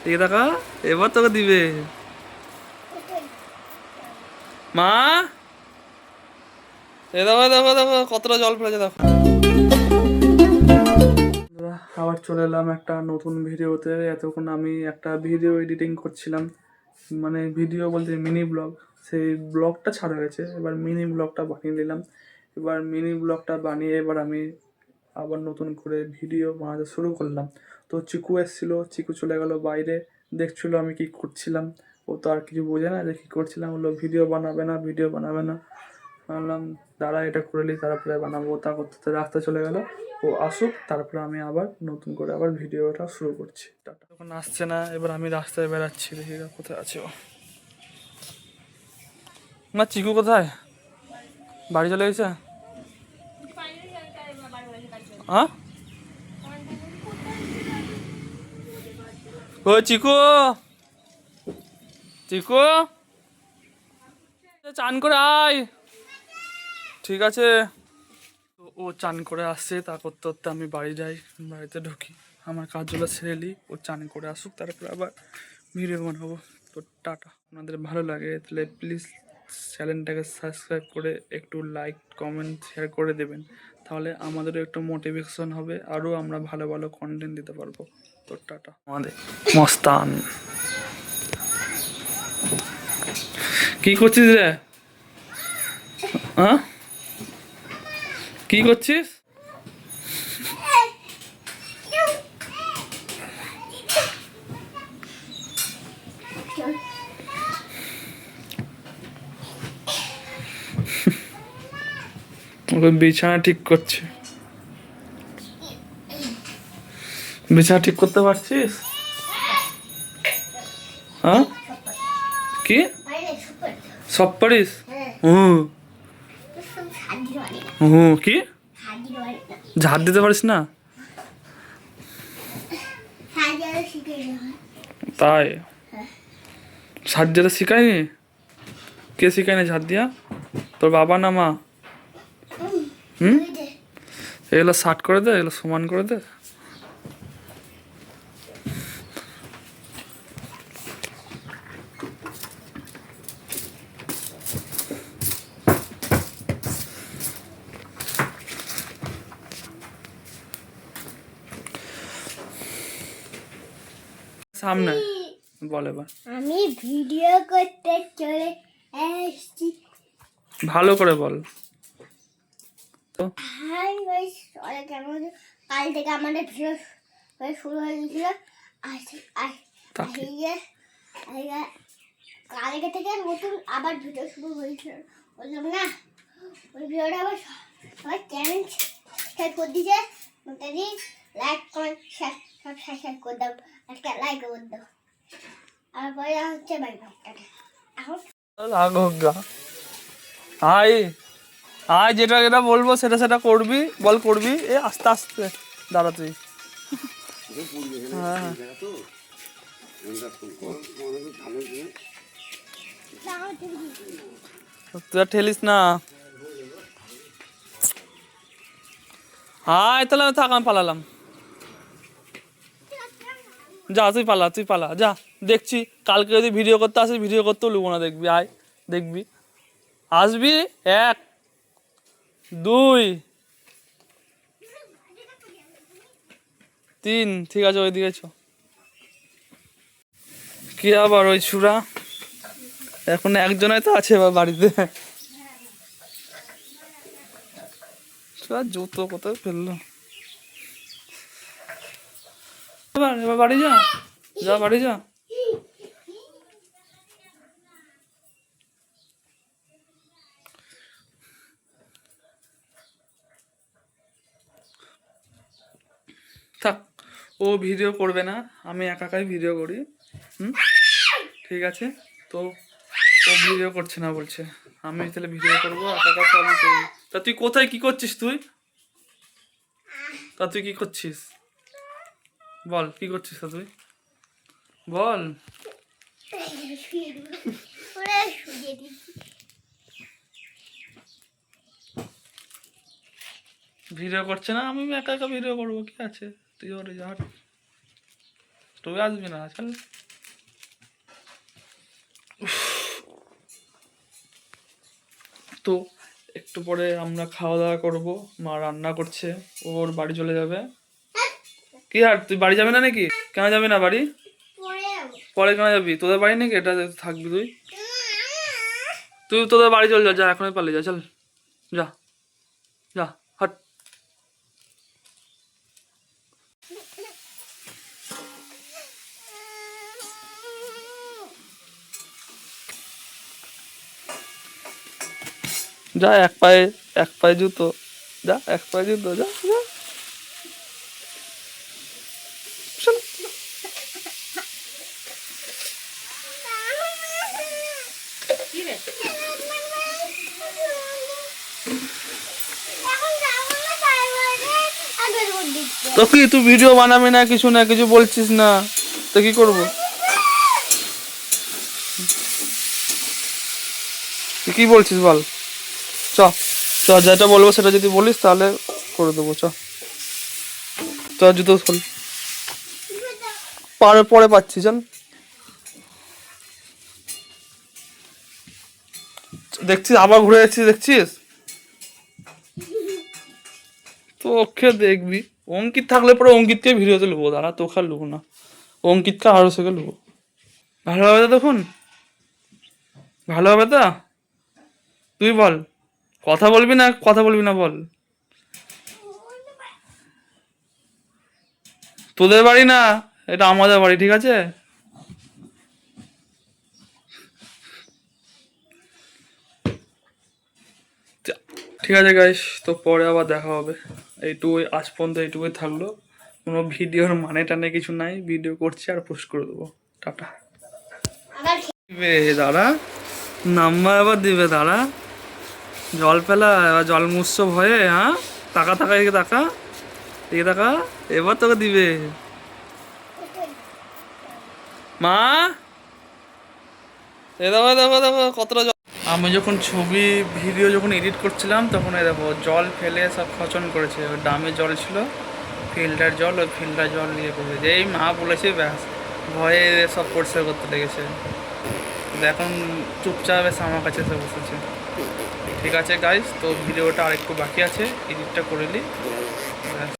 এই দেখা, এবার তোকে দিবে মা। এ দেখো দেখো দেখো কতটা জল ফেলেছে দেখো। আবার চলে এলাম একটা নতুন ভিডিওতে। এতক্ষণ আমি একটা ভিডিও এডিটিং করছিলাম, মানে ভিডিও বলতে মিনি ব্লগ। সেই ব্লগটা ছাড়া হয়েছে, এবার মিনি ব্লগটা বানিয়ে নিলাম। এবার মিনি ব্লগটা বানিয়ে এবার আমি আবার নতুন করে ভিডিও বানাতে শুরু করলাম। তো চিকু এসেছিলো, চিকু চলে গেল বাইরে, দেখছিল আমি কি করছিলাম। ও তো আর কিছু বোঝে না যে কী করছিলাম। বললো ভিডিও বানাবে না, ভিডিও বানাবে না। বললাম দাঁড়া এটা করে নিই তারপরে বানাবো। তা করতে রাস্তা চলে গেল। ও আসুক তারপরে আমি আবার নতুন করে আবার ভিডিওটা শুরু করছি। টাটা। যখন আসছে না এবার আমি রাস্তায় বেড়াচ্ছি, দেখি কোথায় আছে ও। না চিকু কোথায়? বাড়ি চলে গেছে? হ্যাঁ ও চিকু, চিকু চান করে আয়। ঠিক আছে। তো ও চান করে আসছে, তা করতে করতে আমি বাড়ি যাই, বাড়িতে ঢুকি, আমার কাজগুলো সেরে নিই। ও চান করে আসুক তারপরে আবার ভিডিও বানাবো। তো টাটা। আপনাদের ভালো লাগে তাহলে প্লিজ চ্যানেলটাকে সাবস্ক্রাইব করে একটু লাইক কমেন্ট শেয়ার করে দেবেন, তাহলে আমাদেরও একটু মোটিভেশন হবে, আরও আমরা ভালো ভালো কন্টেন্ট দিতে পারবো। তো টাটা। আমাদের মস্তান কি করছিস রে? হ্যাঁ কি করছিস? ওকে বিছানা ঠিক করছে। বিছানা ঠিক করতে পারছিস? হ্যাঁ কি সব পারিস? হুম হুম কি ঝাড় দিতে পারিস না? তাই ঝাড় দিতে শিখায়নি? কে শিখায়নি ঝাড় দিয়া? তোর বাবা না মা? হুম এগুলো শার্ট করে দে, এগুলো সমান করে দে। সামনে বল এবার। আমি ভিডিও করতে চলে এসেছি। ভালো করে বল তো। হাই গাইস, কেমন কাল থেকে আমাদের ভিডিও শুরু হয়ে গেছিল। কালকে থেকে নতুন আবার ভিডিও শুরু হয়েছিল, বললাম না ওই ভিডিওটা আবার সবাই চ্যানেল সাবস্ক্রাইব করে দিয়েছে। মোটামুটি লাইক কমেন্ট সাবস্ক্রাইব করে দাও, একটা লাইক করে দাও। আর পরে হচ্ছে বাইকটা এখন লাগা আয় আয়, যেটা যেটা বলবো সেটা সেটা করবি। বল করবি, এ আস্তে আস্তে দাঁড়া তুই। হ্যাঁ তুই আর ঠেলিস না। আয় তাহলে আমি থাক, আমি পালালাম। যা তুই পালা, তুই পালা যা। দেখছি কালকে যদি ভিডিও করতে আসিস, ভিডিও করতেও লুবো না, দেখবি। আয় দেখবি, আসবি। 1 2 3 ঠিক আছে, ওইদিকে চ। কি আবার ওই ছুরা এখন একজনই তো আছে বাড়িতে। জুতো কোথায় ফেললো? এবার এবার বাড়ি যা, যা বাড়ি যা। থাক, ও ভিডিও করবে না, আমি একা একাই ভিডিও করি। হুম ঠিক আছে। তো ও ভিডিও করছে না বলছে, আমি তাহলে ভিডিও করবো, একা একা সবই করবো। তা তুই কোথায় কি করছিস তুই? তা তুই কি করছিস বল, কি করছিস তা তুই বল। ভিডিও করছে না, আমি একা একা ভিডিও করবো, কি আছে? তুই ওরে যা। তুই আসবি না, চল। তো একটু পরে আমরা খাওয়া দাওয়া করবো, মা রান্না করছে, ওর বাড়ি চলে যাবে। কি আর তুই বাড়ি যাবি না নাকি? কেন যাবি না বাড়ি? পরে যাবো। পরে কেন যাবি? তোদের বাড়ি নাকি এটা থাকবি তুই? তুই তোদের বাড়ি চল, যা যা, এখনই পালিয়ে যা, চল যা যা, হাট। যা, এক পায়ে জুতো, যা এক পায়ে জুতো, যা যা, চল। এখন যাবো না, তারপরে আগে রোদ দিচ্ছে। তো কি তুই ভিডিও বানাবি না, কিছু বলছিস না, তো কি করবো? তুই কি বলছিস বল? চ চ, যেটা বলবো সেটা যদি বলিস তাহলে করে দেবো। চ চ, জুতো খোল, পরে পরে পাচ্ছি, চল। দেখছিস আবার ঘুরে যাচ্ছিস, দেখছিস? তো ওকে দেখবি, অঙ্কিত থাকলে পরে অঙ্কিতকে ভিডিওতে নেবো, দাঁড়া, তোকে আর নেবো না, অঙ্কিতকে আরো সেকে নেবো। ভালো হবে তো তখন? ভালো হবে তো? তুই বল, কথা বলবি না, কথা বলবি না বল। তোদের বাড়ি না, এটা আমাদের বাড়ি, ঠিক আছে? ঠিক আছে গাইস, তো পরে আবার দেখা হবে। এইটুকুই আজ পর্যন্ত, এইটুকুই থাকলো। কোনো ভিডিওর মানে টানে কিছু নাই, ভিডিও করছি আর পোস্ট করে দেবো। টাটা। আবার দিবে দাঁড়া, নাম্বার আবার দিবে দাঁড়া, জল পেলা এবার, জল মুছছো ভয়ে, হ্যাঁ? তাকা তাকা, এদিকে তাকা, এদিকে তাকা, এবার তোকে দিবে। মা, এ দেখো দেখো দেখো কতটা জল। আমি যখন ছবি ভিডিও যখন এডিট করছিলাম তখন এই দেখো জল ফেলে সব খচন করেছে। ওই ডামে জল ছিল, ফিল্টার জল, ওই ফিল্টার জল নিয়ে করেছে। যেই মা বলেছে ব্যাস, ভয়ে সব পরিষ্কার করতে লেগেছে। এখন চুপচাপ এসে আমার কাছে এসে বসেছে। ঠিক আছে গাইস, তো ভিডিওটা আরেকটু বাকি আছে, এডিটটা করে নিই।